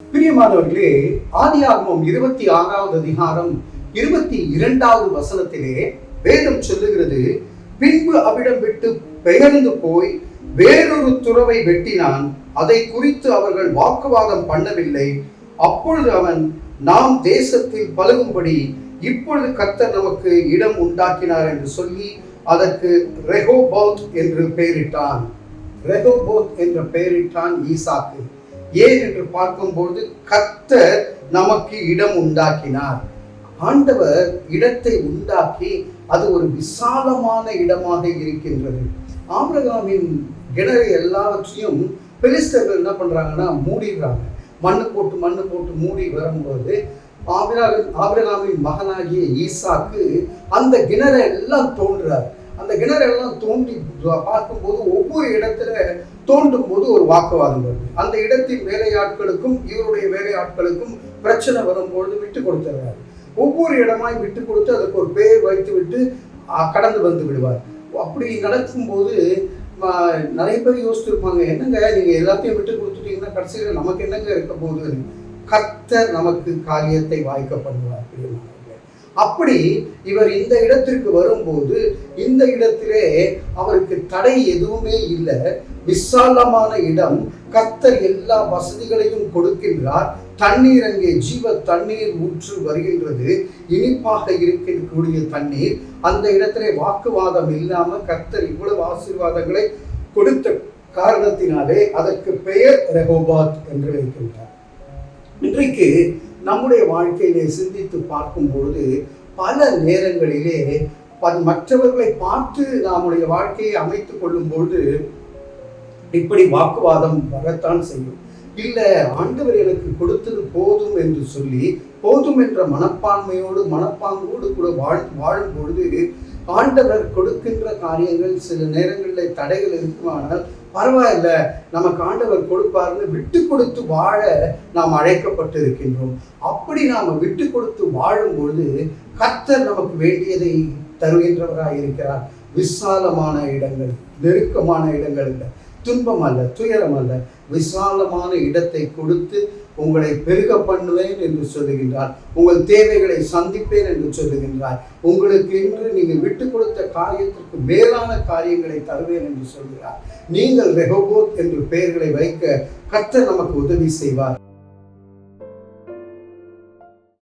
பிரியமானவர்களே, ஆதியாகமம் 26வது அதிகாரம் 22வது வசனத்திலே வேதம் சொல்லுகிறது, பின்பு அவிடம் விட்டு பெயர்ந்து போய் வேறொரு துறவை வெட்டினான். அதை குறித்து அவர்கள் வாக்குவாதம் பண்ணவில்லை. அப்பொழுது அவன், நாம் தேசத்தில் பலகும்படி இப்பொழுது கர்த்தர் நமக்கு இடம் உண்டாக்கினார் என்று சொல்லி அதற்கு ரெகோபோத் என்று பெயரிட்டான். ரெகோபோத் என்ற பெயரிட்டான் ஈசாக்கு. ஏன் என்று பார்க்கும்போது கர்த்தர் நமக்கு இடம் உண்டாக்கினார். ஆண்டவர் இடத்தை உண்டாக்கி அது ஒரு விசாலமான இடமாக இருக்கின்றது. ஆபிரகாமின் கிணறு எல்லாவற்றையும் பெலிஸ்தர்கள் என்ன பண்றாங்கன்னா மூடிடுறாங்க. மண்ணு போட்டு மூடி வரும்போது ஆபிரகாமின் மகனாகிய ஈசாக்கு அந்த கிணறை எல்லாம் தோன்றார். அந்த கிணறெல்லாம் தோண்டி பார்க்கும்போது ஒவ்வொரு இடத்துல தோண்டும் போது ஒரு வாக்குவாதம் வருது. அந்த இடத்தின் வேலையாட்களுக்கும் இவருடைய வேலையாட்களுக்கும் பிரச்சனை வரும்பொழுது விட்டு கொடுத்துறாரு. ஒவ்வொரு இடமாய் விட்டு கொடுத்து அதுக்கு ஒரு பேர் வைத்து விட்டு கடந்து வந்து விடுவார். அப்படி நடக்கும்போது நிறைய பேர் யோசிச்சிருப்பாங்க, என்னங்க நீங்க எல்லாத்தையும் விட்டு கொடுத்துட்டீங்கன்னா கடைசியில் நமக்கு என்னங்க இருக்க போகுது? கர்த்தர் நமக்கு காரியத்தை வாய்க்க பண்ணுவார். அப்படி இவர் இந்த இடத்திற்கு வரும்போது இந்த இடத்திலே அவருக்கு தடை எதுவுமே இல்லை. விசாலமான இடம். கர்த்தர் எல்லா வசதிகளையும் கொடுக்கின்றார். தண்ணீர், அங்கே ஜீவ தண்ணீர் ஊற்று வருகின்றது. இனிப்பாக இருக்கக்கூடிய தண்ணீர். அந்த இடத்திலே வாக்குவாதம் இல்லாம கர்த்தர் இவ்வளவு ஆசீர்வாதங்களை கொடுத்த காரணத்தினாலே அதற்கு பெயர் ரெகோபாத் என்று வைக்கின்றார். இன்றைக்கு நம்முடைய வாழ்க்கையிலே சிந்தித்து பார்க்கும் பொழுது பல நேரங்களிலே மற்றவர்களை பார்த்து நம்முடைய வாழ்க்கையை அமைத்துக் கொள்ளும் பொழுது இப்படி வாக்குவாதம் வரத்தான் செய்யும். இல்லை, ஆண்டவர் எனக்கு கொடுத்தது போதும் என்று சொல்லி போதும் என்ற மனப்பாங்கோடு கூட வாழும் பொழுது ஆண்டவர் கொடுக்கின்ற காரியங்கள் சில நேரங்களில் தடைகள் இருக்குமானால் பரவாயில்ல, நமக்கு ஆண்டவர் கொடுப்பார்னு விட்டு கொடுத்து வாழ நாம் அழைக்கப்பட்டு இருக்கின்றோம். அப்படி நாம் விட்டு கொடுத்து வாழும் பொழுது கர்த்தர் நமக்கு வேண்டியதை தருகின்றவராக இருக்கிறார். விசாலமான இடங்கள், நெருக்கமான இடங்கள் இல்லை, துன்பம் அல்ல, துயரம் அல்ல, விசாலமான இடத்தை கொடுத்து உங்களை பெருக பண்ணுவேன் என்று சொல்லுகின்றார். உங்கள் தேவைகளை சந்திப்பேன் என்று சொல்லுகின்றார். உங்களுக்கு இன்று நீங்கள் விட்டு கொடுத்த காரியத்திற்கு மேலான காரியங்களை தருவேன் என்று சொல்கிறார். நீங்கள் ரெகோபோத் என்று பெயர்களை வைக்க கர்த்தர் நமக்கு உதவி செய்வார்.